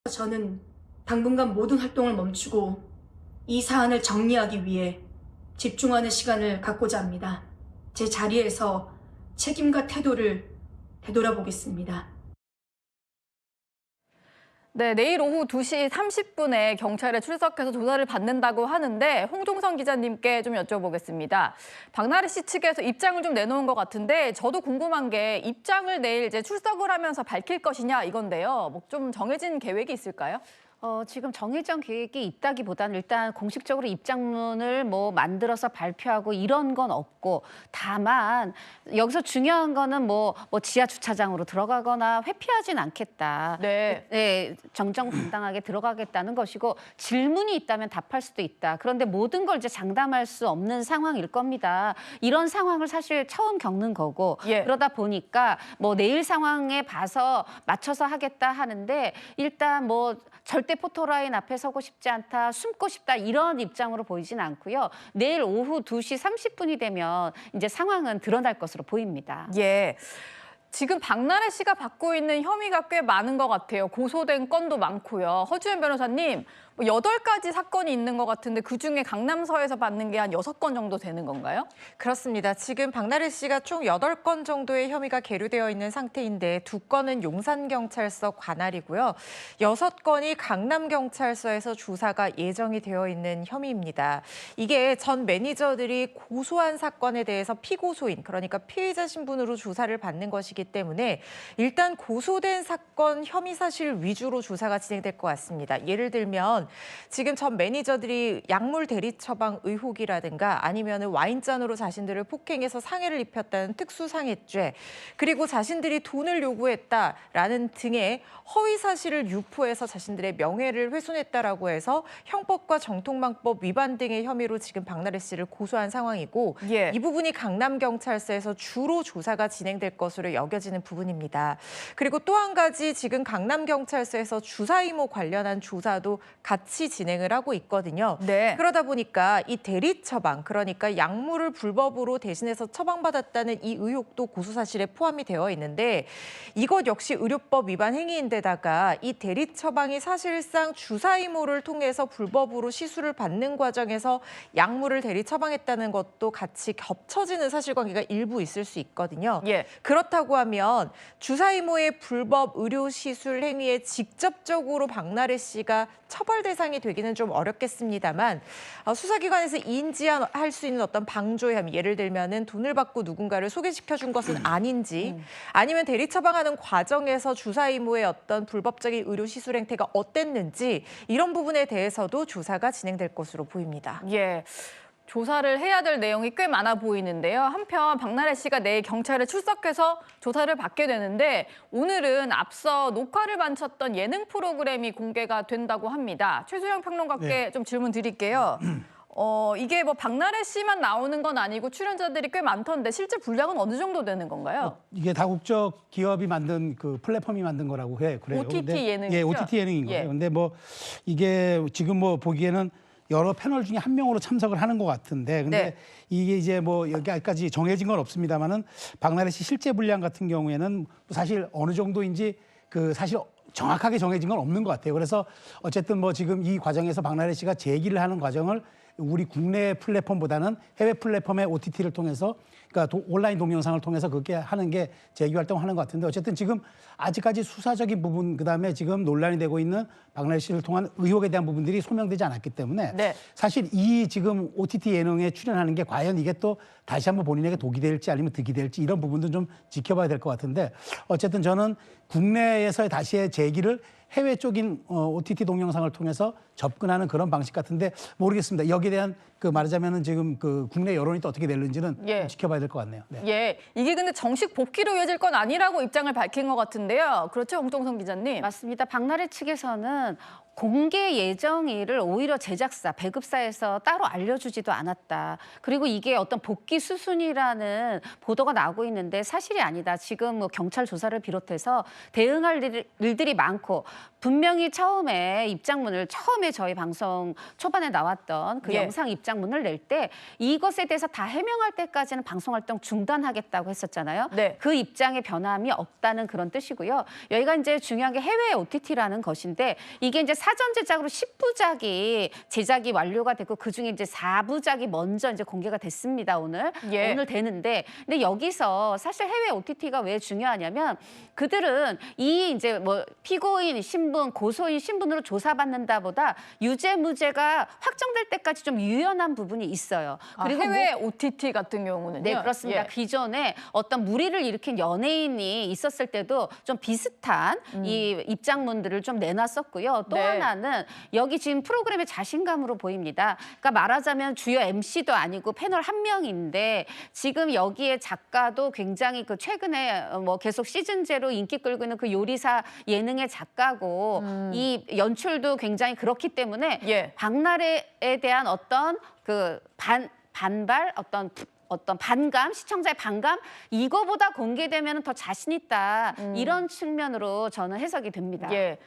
저는 당분간 모든 활동을 멈추고 이 사안을 정리하기 위해 집중하는 시간을 갖고자 합니다. 제 자리에서 책임과 태도를 되돌아보겠습니다. 네, 내일 오후 2시 30분에 경찰에 출석해서 조사를 받는다고 하는데 홍종성 기자님께 좀 여쭤보겠습니다. 박나래 씨 측에서 입장을 좀 내놓은 것 같은데 저도 궁금한 게 입장을 내일 이제 출석을 하면서 밝힐 것이냐 이건데요. 뭐 좀 정해진 계획이 있을까요? 지금 정해진 계획이 있다기보다는 일단 공식적으로 입장문을 만들어서 발표하고 이런 건 없고, 다만 여기서 중요한 거는 지하 주차장으로 들어가거나 회피하진 않겠다. 네. 네, 정정당당하게 들어가겠다는 것이고, 질문이 있다면 답할 수도 있다. 그런데 모든 걸 이제 장담할 수 없는 상황일 겁니다. 이런 상황을 사실 처음 겪는 거고, 예. 그러다 보니까 내일 상황에 봐서 맞춰서 하겠다 하는데, 일단 절대 포토라인 앞에 서고 싶지 않다, 숨고 싶다 이런 입장으로 보이진 않고요. 내일 오후 2시 30분이 되면 이제 상황은 드러날 것으로 보입니다. 예. 지금 박나래 씨가 받고 있는 혐의가 꽤 많은 것 같아요. 고소된 건도 많고요. 허주연 변호사님, 8가지 사건이 있는 것 같은데 그중에 강남서에서 받는 게 한 6건 정도 되는 건가요? 그렇습니다. 지금 박나래 씨가 총 8건 정도의 혐의가 계류되어 있는 상태인데 2건은 용산경찰서 관할이고요. 6건이 강남경찰서에서 조사가 예정이 되어 있는 혐의입니다. 이게 전 매니저들이 고소한 사건에 대해서 피고소인, 그러니까 피의자 신분으로 조사를 받는 것이기 때문에 일단 고소된 사건 혐의 사실 위주로 조사가 진행될 것 같습니다. 예를 들면 지금 전 매니저들이 약물 대리 처방 의혹이라든가 아니면 와인잔으로 자신들을 폭행해서 상해를 입혔다는 특수상해죄, 그리고 자신들이 돈을 요구했다라는 등의 허위 사실을 유포해서 자신들의 명예를 훼손했다라고 해서 형법과 정통망법 위반 등의 혐의로 지금 박나래 씨를 고소한 상황이고, 예. 이 부분이 강남경찰서에서 주로 조사가 진행될 것으로 여겨지는 부분입니다. 그리고 또 한 가지 지금 강남경찰서에서 주사이모 관련한 조사도 같이 진행을 하고 있거든요. 네. 그러다 보니까 이 대리 처방, 그러니까 약물을 불법으로 대신해서 처방받았다는 이 의혹도 고소 사실에 포함이 되어 있는데, 이것 역시 의료법 위반 행위인데다가 이 대리 처방이 사실상 주사이모를 통해서 불법으로 시술을 받는 과정에서 약물을 대리 처방했다는 것도 같이 겹쳐지는 사실관계가 일부 있을 수 있거든요. 예. 그렇다고 하면 주사이모의 불법 의료 시술 행위에 직접적으로 박나래 씨가 처벌 대상이 되기는 좀 어렵겠습니다만, 수사기관에서 인지할 수 있는 어떤 방조 혐의, 예를 들면은 돈을 받고 누군가를 소개시켜 준 것은 아닌지, 아니면 대리 처방하는 과정에서 주사이모의 어떤 불법적인 의료 시술 행태가 어땠는지, 이런 부분에 대해서도 조사가 진행될 것으로 보입니다. 예. 조사를 해야 될 내용이 꽤 많아 보이는데요. 한편 박나래 씨가 내일 경찰에 출석해서 조사를 받게 되는데 오늘은 앞서 녹화를 마쳤던 예능 프로그램이 공개가 된다고 합니다. 최수영 평론가께 좀 질문 드릴게요. 이게 박나래 씨만 나오는 건 아니고 출연자들이 꽤 많던데 실제 분량은 어느 정도 되는 건가요? 이게 다국적 기업이 만든 그 플랫폼이 만든 거라고 그래요. OTT 예능이죠? 예, OTT 예능인 거예요. 예. 근데 이게 지금 보기에는 여러 패널 중에 한 명으로 참석을 하는 것 같은데, 근데 네. 이게 이제 여기까지 정해진 건 없습니다만은 박나래 씨 실제 분량 같은 경우에는 사실 어느 정도인지 사실 정확하게 정해진 건 없는 것 같아요. 그래서 어쨌든 지금 이 과정에서 박나래 씨가 제기를 하는 과정을 우리 국내 플랫폼보다는 해외 플랫폼의 OTT를 통해서, 그러니까 온라인 동영상을 통해서 그렇게 하는 게 제기 활동하는 것 같은데, 어쨌든 지금 아직까지 수사적인 부분, 그다음에 지금 논란이 되고 있는 박나래 씨를 통한 의혹에 대한 부분들이 소명되지 않았기 때문에 네. 사실 이 지금 OTT 예능에 출연하는 게 과연 이게 또 다시 한번 본인에게 독이 될지 아니면 득이 될지 이런 부분도 좀 지켜봐야 될 것 같은데, 어쨌든 저는 국내에서의 다시의 제기를 해외 쪽인 OTT 동영상을 통해서 접근하는 그런 방식 같은데 모르겠습니다. 여기에 대한 말하자면은 지금 국내 여론이 또 어떻게 될는지는 예. 좀 지켜봐야 될 것 같네요. 네. 예, 이게 근데 정식 복귀로 이어질 건 아니라고 입장을 밝힌 것 같은데요. 그렇죠, 홍종성 기자님? 맞습니다. 박나래 측에서는 공개 예정일을 오히려 제작사, 배급사에서 따로 알려주지도 않았다. 그리고 이게 어떤 복귀 수순이라는 보도가 나오고 있는데 사실이 아니다. 지금 경찰 조사를 비롯해서 대응할 일들이 많고, 분명히 처음에 입장문을 처음에 저희 방송 초반에 나왔던 그 예. 영상 입장 입장문을 낼 때 이것에 대해서 다 해명할 때까지는 방송 활동 중단하겠다고 했었잖아요. 네. 그 입장에 변함이 없다는 그런 뜻이고요. 여기가 이제 중요한 게 해외 OTT라는 것인데 이게 이제 사전 제작으로 10부작이 제작이 완료가 됐고 그중에 이제 4부작이 먼저 이제 공개가 됐습니다. 오늘 되는데 근데 여기서 사실 해외 OTT가 왜 중요하냐면 그들은 이 이제 뭐 피고인 신분, 고소인 신분으로 조사받는다보다 유죄 무죄가 확정될 때까지 좀 유연한 부분이 있어요. 그리고 해외 OTT 같은 경우는요. 네, 그렇습니다. 예. 기존에 어떤 무리를 일으킨 연예인이 있었을 때도 좀 비슷한 이 입장문들을 좀 내놨었고요. 또 네. 하나는 여기 지금 프로그램의 자신감으로 보입니다. 그러니까 말하자면 주요 MC도 아니고 패널 한 명인데 지금 여기에 작가도 굉장히 그 최근에 뭐 계속 시즌제로 인기 끌고 있는 그 요리사 예능의 작가고 이 연출도 굉장히 그렇기 때문에 예. 박나래에 대한 어떤 그 반발 어떤 반감, 시청자의 반감 이거보다 공개되면 더 자신 있다 이런 측면으로 저는 해석이 됩니다. 예.